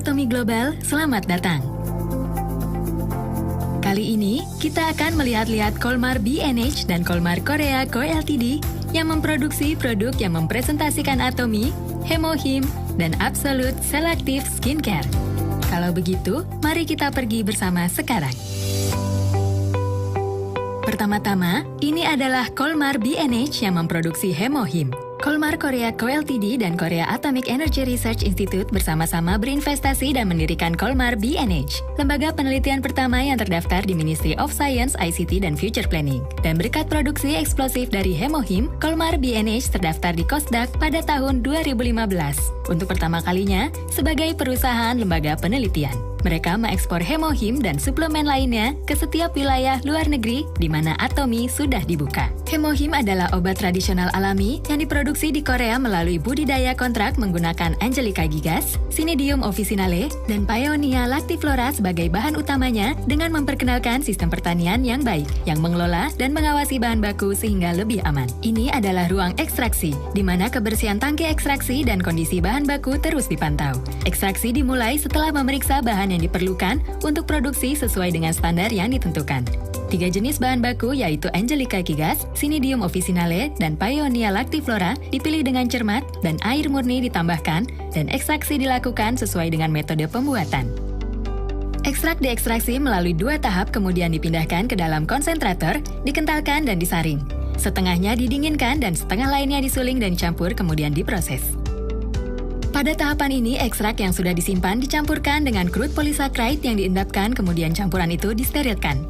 Atomy Global, selamat datang. Kali ini, kita akan melihat-lihat Kolmar B&H dan Kolmar Korea Co. Ltd. yang memproduksi produk yang mempresentasikan Atomy, Hemohim, dan Absolute Selective Skincare. Kalau begitu, mari kita pergi bersama sekarang. Pertama-tama, ini adalah Kolmar B&H yang memproduksi Hemohim. Kolmar Korea Co. Ltd. dan Korea Atomic Energy Research Institute bersama-sama berinvestasi dan mendirikan Kolmar B&H, lembaga penelitian pertama yang terdaftar di Ministry of Science, ICT, dan Future Planning. Dan berkat produksi eksplosif dari Hemohim, Kolmar B&H terdaftar di Kosdaq pada tahun 2015, untuk pertama kalinya sebagai perusahaan lembaga penelitian. Mereka mengekspor Hemohim dan suplemen lainnya ke setiap wilayah luar negeri di mana Atomy sudah dibuka. Hemohim adalah obat tradisional alami yang diproduksi di Korea melalui budidaya kontrak menggunakan Angelica gigas, Cnidium officinale, dan Paeonia lactiflora sebagai bahan utamanya dengan memperkenalkan sistem pertanian yang baik, yang mengelola dan mengawasi bahan baku sehingga lebih aman. Ini adalah ruang ekstraksi, di mana kebersihan tangki ekstraksi dan kondisi bahan baku terus dipantau. Ekstraksi dimulai setelah memeriksa bahan yang diperlukan untuk produksi sesuai dengan standar yang ditentukan. 3 jenis bahan baku yaitu Angelica gigas, Cnidium officinale, dan Paeonia lactiflora dipilih dengan cermat dan air murni ditambahkan dan ekstraksi dilakukan sesuai dengan metode pembuatan. Ekstrak diekstraksi melalui 2 tahap kemudian dipindahkan ke dalam konsentrator, dikentalkan dan disaring. Setengahnya didinginkan dan setengah lainnya disuling dan dicampur kemudian diproses. Pada tahapan ini, ekstrak yang sudah disimpan dicampurkan dengan crude polysaccharide yang diendapkan, kemudian campuran itu disterilkan.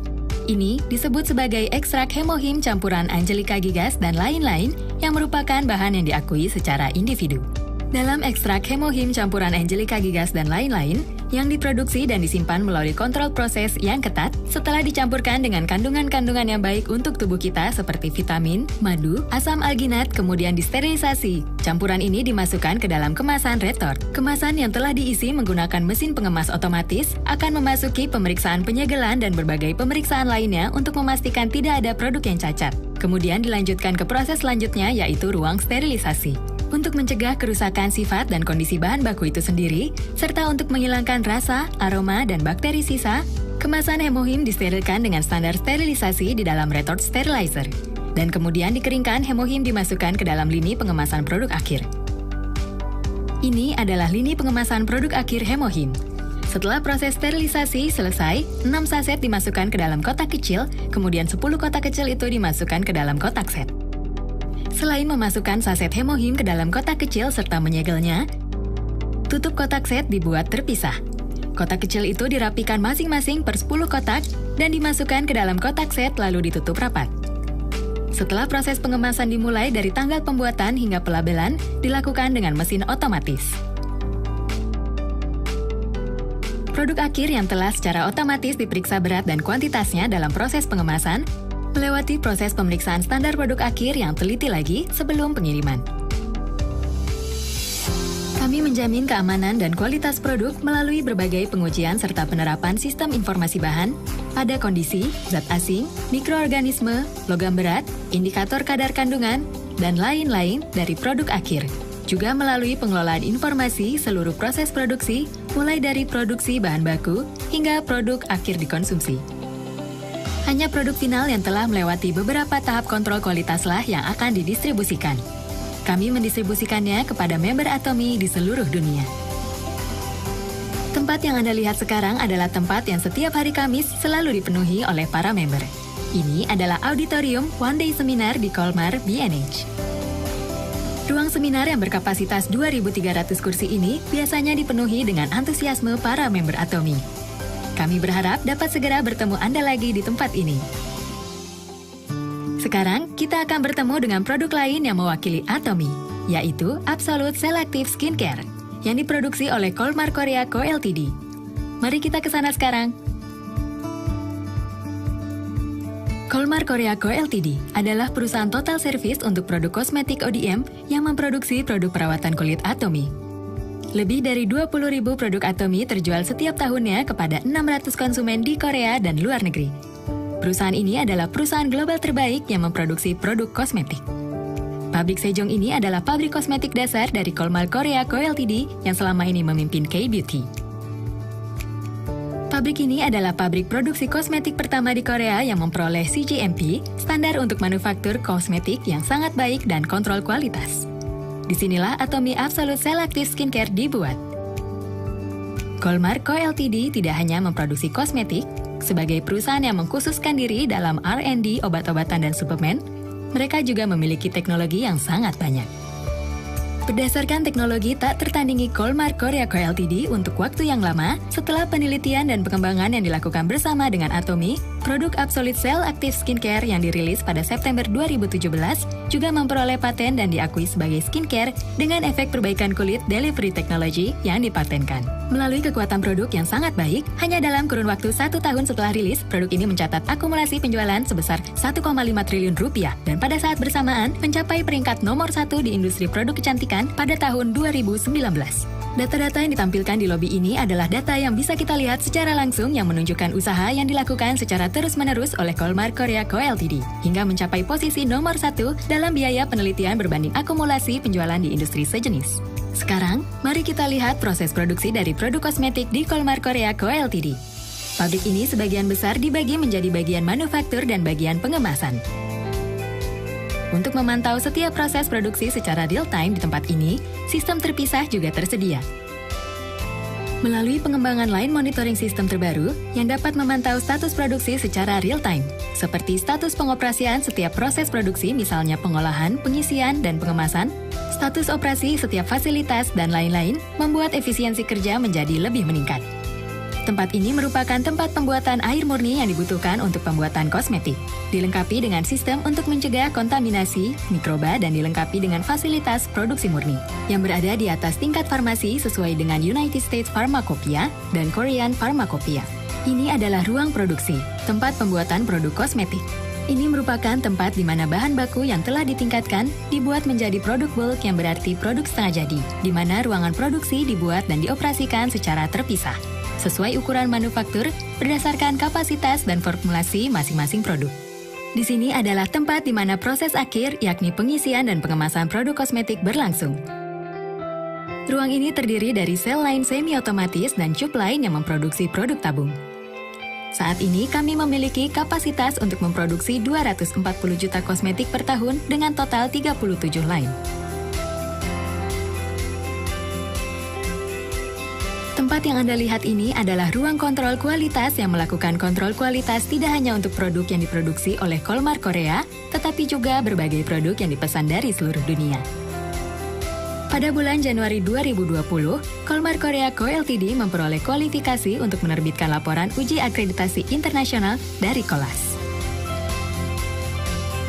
Ini disebut sebagai ekstrak Hemohim campuran Angelica gigas dan lain-lain yang merupakan bahan yang diakui secara individu. Dalam ekstrak Hemohim campuran Angelica gigas dan lain-lain, yang diproduksi dan disimpan melalui kontrol proses yang ketat setelah dicampurkan dengan kandungan-kandungan yang baik untuk tubuh kita seperti vitamin, madu, asam alginat, kemudian disterilisasi. Campuran ini dimasukkan ke dalam kemasan retort. Kemasan yang telah diisi menggunakan mesin pengemas otomatis akan memasuki pemeriksaan penyegelan dan berbagai pemeriksaan lainnya untuk memastikan tidak ada produk yang cacat. Kemudian dilanjutkan ke proses selanjutnya yaitu ruang sterilisasi. Untuk mencegah kerusakan sifat dan kondisi bahan baku itu sendiri, serta untuk menghilangkan rasa, aroma, dan bakteri sisa, kemasan Hemohim disterilkan dengan standar sterilisasi di dalam retort sterilizer. Dan kemudian dikeringkan, Hemohim dimasukkan ke dalam lini pengemasan produk akhir. Ini adalah lini pengemasan produk akhir Hemohim. Setelah proses sterilisasi selesai, 6 saset dimasukkan ke dalam kotak kecil, kemudian 10 kotak kecil itu dimasukkan ke dalam kotak set. Selain memasukkan saset Hemohim ke dalam kotak kecil serta menyegelnya, tutup kotak set dibuat terpisah. Kotak kecil itu dirapikan masing-masing per 10 kotak dan dimasukkan ke dalam kotak set lalu ditutup rapat. Setelah proses pengemasan dimulai dari tanggal pembuatan hingga pelabelan, dilakukan dengan mesin otomatis. Produk akhir yang telah secara otomatis diperiksa berat dan kuantitasnya dalam proses pengemasan, melewati proses pemeriksaan standar produk akhir yang teliti lagi sebelum pengiriman. Kami menjamin keamanan dan kualitas produk melalui berbagai pengujian serta penerapan sistem informasi bahan pada kondisi, zat asing, mikroorganisme, logam berat, indikator kadar kandungan, dan lain-lain dari produk akhir. Juga melalui pengelolaan informasi seluruh proses produksi, mulai dari produksi bahan baku hingga produk akhir dikonsumsi. Hanya produk final yang telah melewati beberapa tahap kontrol kualitaslah yang akan didistribusikan. Kami mendistribusikannya kepada member Atomy di seluruh dunia. Tempat yang Anda lihat sekarang adalah tempat yang setiap hari Kamis selalu dipenuhi oleh para member. Ini adalah auditorium One Day Seminar di Kolmar B&H. Ruang seminar yang berkapasitas 2.300 kursi ini biasanya dipenuhi dengan antusiasme para member Atomy. Kami berharap dapat segera bertemu Anda lagi di tempat ini. Sekarang, kita akan bertemu dengan produk lain yang mewakili Atomy, yaitu Absolute Selective Skincare, yang diproduksi oleh Kolmar Korea Co. Ltd. Mari kita ke sana sekarang. Kolmar Korea Co. Ltd. adalah perusahaan total service untuk produk kosmetik ODM yang memproduksi produk perawatan kulit Atomy. Lebih dari 20.000 produk Atomy terjual setiap tahunnya kepada 600 konsumen di Korea dan luar negeri. Perusahaan ini adalah perusahaan global terbaik yang memproduksi produk kosmetik. Pabrik Sejong ini adalah pabrik kosmetik dasar dari Kolmar Korea Co. Ltd. yang selama ini memimpin K-Beauty. Pabrik ini adalah pabrik produksi kosmetik pertama di Korea yang memperoleh CGMP, standar untuk manufaktur kosmetik yang sangat baik dan kontrol kualitas. Disinilah Atomy Absolute Cell Active Skincare dibuat. Kolmar Co Ltd tidak hanya memproduksi kosmetik, sebagai perusahaan yang mengkhususkan diri dalam R&D obat-obatan dan suplemen, mereka juga memiliki teknologi yang sangat banyak. Berdasarkan teknologi tak tertandingi Kolmar Korea Co Ltd untuk waktu yang lama, setelah penelitian dan pengembangan yang dilakukan bersama dengan Atomy, produk Absolute Cell Active Skincare yang dirilis pada September 2017 juga memperoleh paten dan diakui sebagai skincare dengan efek perbaikan kulit delivery technology yang dipatenkan. Melalui kekuatan produk yang sangat baik, hanya dalam kurun waktu 1 tahun setelah rilis, produk ini mencatat akumulasi penjualan sebesar 1,5 triliun rupiah dan pada saat bersamaan mencapai peringkat nomor 1 di industri produk kecantikan pada tahun 2019. Data-data yang ditampilkan di lobi ini adalah data yang bisa kita lihat secara langsung yang menunjukkan usaha yang dilakukan secara terus-menerus oleh Kolmar Korea Co Ltd hingga mencapai posisi nomor 1 dalam biaya penelitian berbanding akumulasi penjualan di industri sejenis. Sekarang, mari kita lihat proses produksi dari produk kosmetik di Kolmar Korea Co Ltd. Pabrik ini sebagian besar dibagi menjadi bagian manufaktur dan bagian pengemasan. Untuk memantau setiap proses produksi secara real-time di tempat ini, sistem terpisah juga tersedia. Melalui pengembangan line monitoring sistem terbaru yang dapat memantau status produksi secara real-time, seperti status pengoperasian setiap proses produksi misalnya pengolahan, pengisian, dan pengemasan, status operasi setiap fasilitas, dan lain-lain, membuat efisiensi kerja menjadi lebih meningkat. Tempat ini merupakan tempat pembuatan air murni yang dibutuhkan untuk pembuatan kosmetik. Dilengkapi dengan sistem untuk mencegah kontaminasi, mikroba, dan dilengkapi dengan fasilitas produksi murni yang berada di atas tingkat farmasi sesuai dengan United States Pharmacopoeia dan Korean Pharmacopoeia. Ini adalah ruang produksi, tempat pembuatan produk kosmetik. Ini merupakan tempat di mana bahan baku yang telah ditingkatkan dibuat menjadi produk bulk yang berarti produk setengah jadi, di mana ruangan produksi dibuat dan dioperasikan secara terpisah, sesuai ukuran manufaktur berdasarkan kapasitas dan formulasi masing-masing produk. Di sini adalah tempat di mana proses akhir, yakni pengisian dan pengemasan produk kosmetik berlangsung. Ruang ini terdiri dari sel line semi-otomatis dan tube line yang memproduksi produk tabung. Saat ini kami memiliki kapasitas untuk memproduksi 240 juta kosmetik per tahun dengan total 37 line. Tempat yang Anda lihat ini adalah ruang kontrol kualitas yang melakukan kontrol kualitas tidak hanya untuk produk yang diproduksi oleh Kolmar Korea, tetapi juga berbagai produk yang dipesan dari seluruh dunia. Pada bulan Januari 2020, Kolmar Korea Co Ltd memperoleh kualifikasi untuk menerbitkan laporan uji akreditasi internasional dari KOLAS.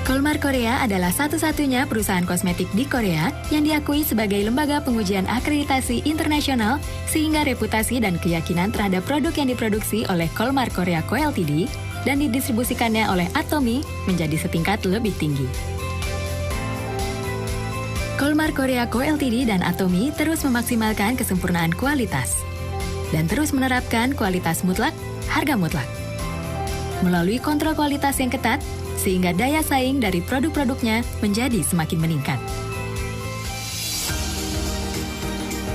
Kolmar Korea adalah satu-satunya perusahaan kosmetik di Korea yang diakui sebagai lembaga pengujian akreditasi internasional sehingga reputasi dan keyakinan terhadap produk yang diproduksi oleh Kolmar Korea Co Ltd dan didistribusikannya oleh Atomy menjadi setingkat lebih tinggi. Kolmar Korea Co Ltd dan Atomy terus memaksimalkan kesempurnaan kualitas dan terus menerapkan kualitas mutlak, harga mutlak. Melalui kontrol kualitas yang ketat, sehingga daya saing dari produk-produknya menjadi semakin meningkat.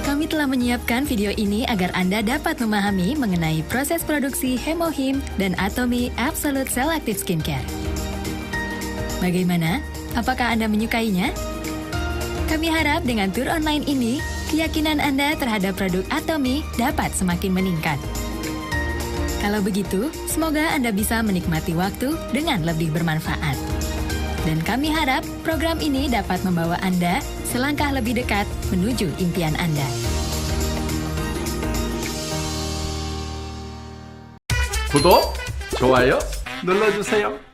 Kami telah menyiapkan video ini agar Anda dapat memahami mengenai proses produksi Hemohim dan Atomy Absolute Cell Active Skincare. Bagaimana? Apakah Anda menyukainya? Kami harap dengan tur online ini, keyakinan Anda terhadap produk Atomy dapat semakin meningkat. Kalau begitu, semoga Anda bisa menikmati waktu dengan lebih bermanfaat. Dan kami harap program ini dapat membawa Anda selangkah lebih dekat menuju impian Anda. 구독, 좋아요 눌러주세요.